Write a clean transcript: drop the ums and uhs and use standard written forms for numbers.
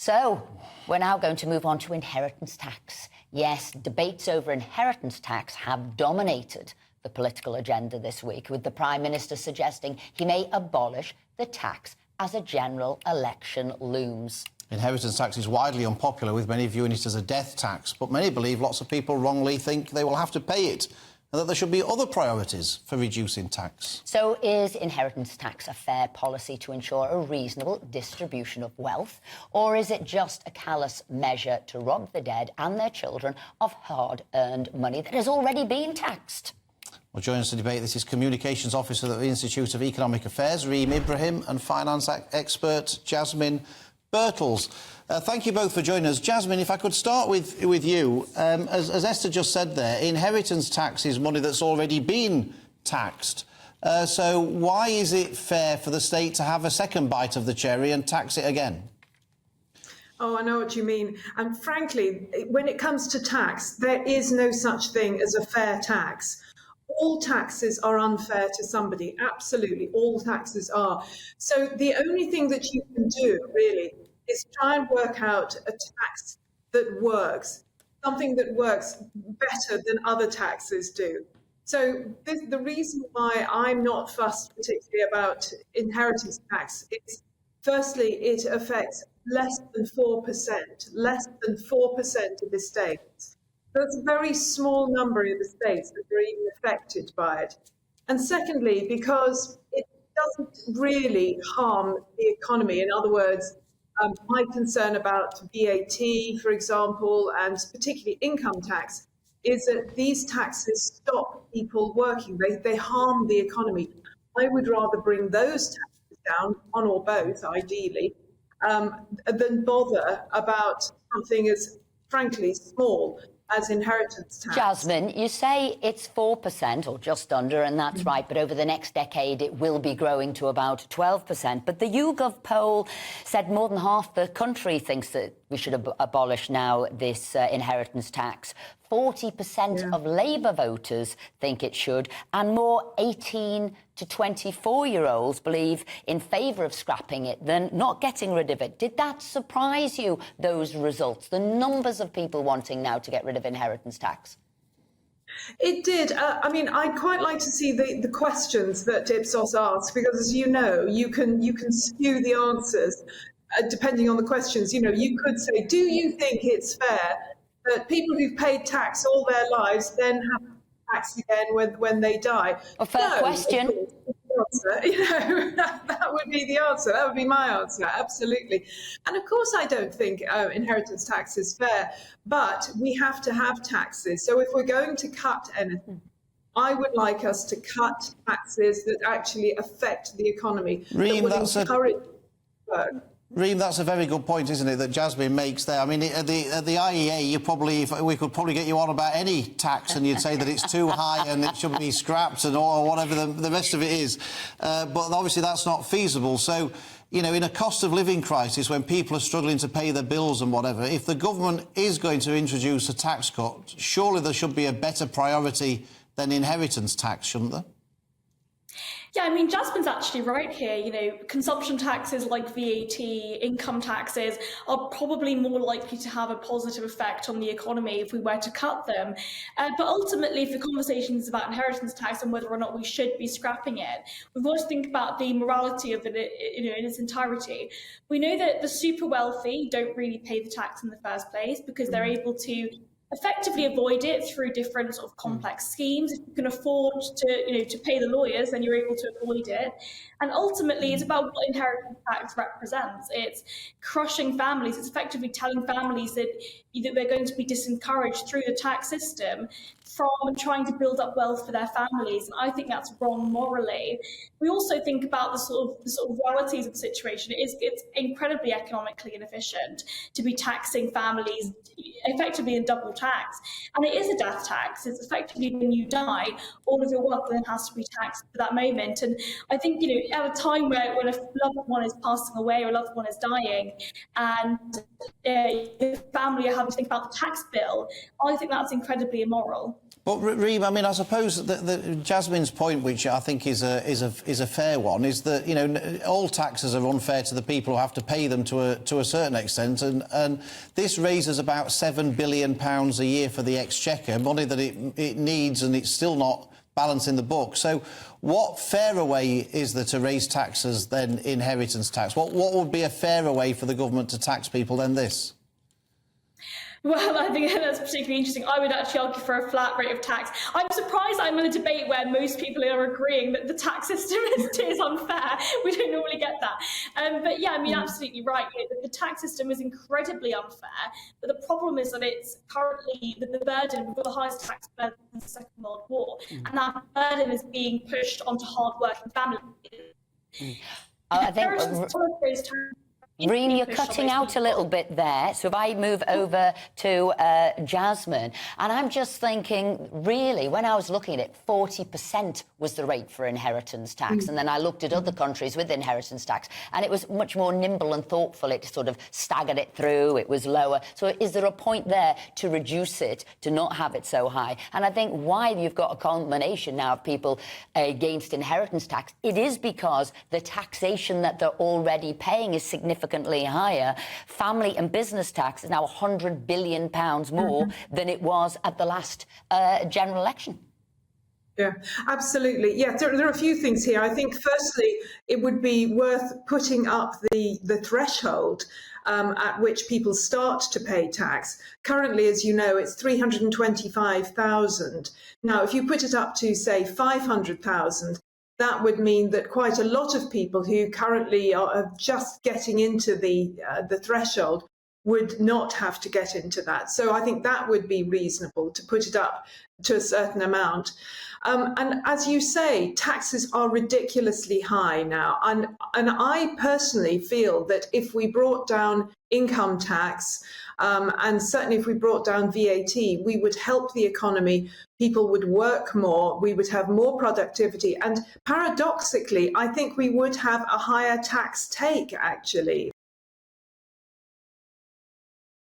So, we're now going to move on to inheritance tax. Yes, debates over inheritance tax have dominated the political agenda this week, with the Prime Minister suggesting he may abolish the tax as a general election looms. Inheritance tax is widely unpopular, with many viewing it as a death tax, but many believe lots of people wrongly think they will have to pay it, and that there should be other priorities for reducing tax. So is inheritance tax a fair policy to ensure a reasonable distribution of wealth, or is it just a callous measure to rob the dead and their children of hard-earned money that has already been taxed? Well, joining us to debate this is Communications Officer at the Institute of Economic Affairs, Reem Ibrahim, and finance expert Jasmine Birtles. Thank you both for joining us. Jasmine, if I could start with you. As Esther just said there, inheritance tax is money that's already been taxed. So why is it fair for the state to have a second bite of the cherry and tax it again? Oh, I know what you mean. And frankly, when it comes to tax, there is no such thing as a fair tax. All taxes are unfair to somebody. Absolutely, all taxes are. So the only thing that you can do, really, is try and work out a tax that works, something that works better than other taxes do. So the reason why I'm not fussed particularly about inheritance tax is, firstly, it affects less than 4% of estates. That's a very small number of estates that are even affected by it. And secondly, because it doesn't really harm the economy. In other words, my concern about VAT, for example, and particularly income tax, is that these taxes stop people working. They harm the economy. I would rather bring those taxes down, one or both, ideally, than bother about something as, frankly, small as inheritance tax. Jasmine, you say it's 4% or just under, and that's right, but over the next decade it will be growing to about 12%. But the YouGov poll said more than half the country thinks that we should abolish now this inheritance tax. 40% of Labour voters think it should, and more 18 to 24-year-olds believe in favour of scrapping it than not getting rid of it. Did that surprise you, those results, the numbers of people wanting now to get rid of inheritance tax? It did. I mean, I'd quite like to see the questions that Ipsos asked, because, as you know, you can skew the answers depending on the questions. You know, you could say, do you think it's fair that people who've paid tax all their lives then have to tax again when they die? A fair question. You know, that would be the answer. That would be my answer, absolutely. And of course, I don't think inheritance tax is fair, but we have to have taxes. So if we're going to cut anything, I would like us to cut taxes that actually affect the economy. Reem, Reem, that's a very good point, isn't it, that Jasmine makes there? I mean, at the IEA, we could probably get you on about any tax and you'd say that it's too high and it should be scrapped or whatever the rest of it is. But obviously that's not feasible. So, you know, in a cost of living crisis, when people are struggling to pay their bills and whatever, if the government is going to introduce a tax cut, surely there should be a better priority than inheritance tax, shouldn't there? Yeah, I mean, Jasmine's actually right here. You know, consumption taxes like VAT, income taxes are probably more likely to have a positive effect on the economy if we were to cut them. But ultimately, if the conversation is about inheritance tax and whether or not we should be scrapping it, we've got to think about the morality of it, you know, in its entirety. We know that the super wealthy don't really pay the tax in the first place because they're able to effectively avoid it through different sort of complex schemes. If you can afford to pay the lawyers, then you're able to avoid it. And ultimately, it's about what inheritance tax represents. It's crushing families. It's effectively telling families that they're going to be disencouraged through the tax system from trying to build up wealth for their families. And I think that's wrong morally. We also think about the sort of realities of the situation. It's incredibly economically inefficient to be taxing families effectively in double tax. And it is a death tax. It's effectively when you die, all of your wealth then has to be taxed for that moment. And I think, you know, at a time when a loved one is passing away or a loved one is dying and the family are having to think about the tax bill, I think that's incredibly immoral. But Reem, I mean, I suppose that Jasmine's point, which I think is a fair one, is that, you know, all taxes are unfair to the people who have to pay them to a certain extent, and this raises about £7 billion a year for the Exchequer, money that it needs, and it's still not balancing the book. So, what fairer way is there to raise taxes than inheritance tax? What would be a fairer way for the government to tax people than this? Well, I think that's particularly interesting. I would actually argue for a flat rate of tax. I'm surprised I'm in a debate where most people are agreeing that the tax system is unfair. We don't normally get that. But yeah, I mean, absolutely right. You know, the tax system is incredibly unfair. But the problem is that it's currently the burden, we've got the highest tax burden since the Second World War. And that burden is being pushed onto hard-working families. I think... Reem, you're cutting out a little bit there. So if I move over to Jasmine, and I'm just thinking, really, when I was looking at it, 40% was the rate for inheritance tax. And then I looked at other countries with inheritance tax, and it was much more nimble and thoughtful. It sort of staggered it through. It was lower. So is there a point there to reduce it, to not have it so high? And I think why you've got a combination now of people against inheritance tax, it is because the taxation that they're already paying is significantly higher. Family and business tax is now £100 billion more than it was at the last general election. Yeah, absolutely. Yeah, there are a few things here. I think, firstly, it would be worth putting up the threshold at which people start to pay tax. Currently, as you know, it's 325,000. Now, if you put it up to, say, 500,000, that would mean that quite a lot of people who currently are just getting into the threshold would not have to get into that. So I think that would be reasonable to put it up to a certain amount. And as you say, taxes are ridiculously high now. And I personally feel that if we brought down income tax, and certainly if we brought down VAT, we would help the economy. People would work more, we would have more productivity. And paradoxically, I think we would have a higher tax take, actually.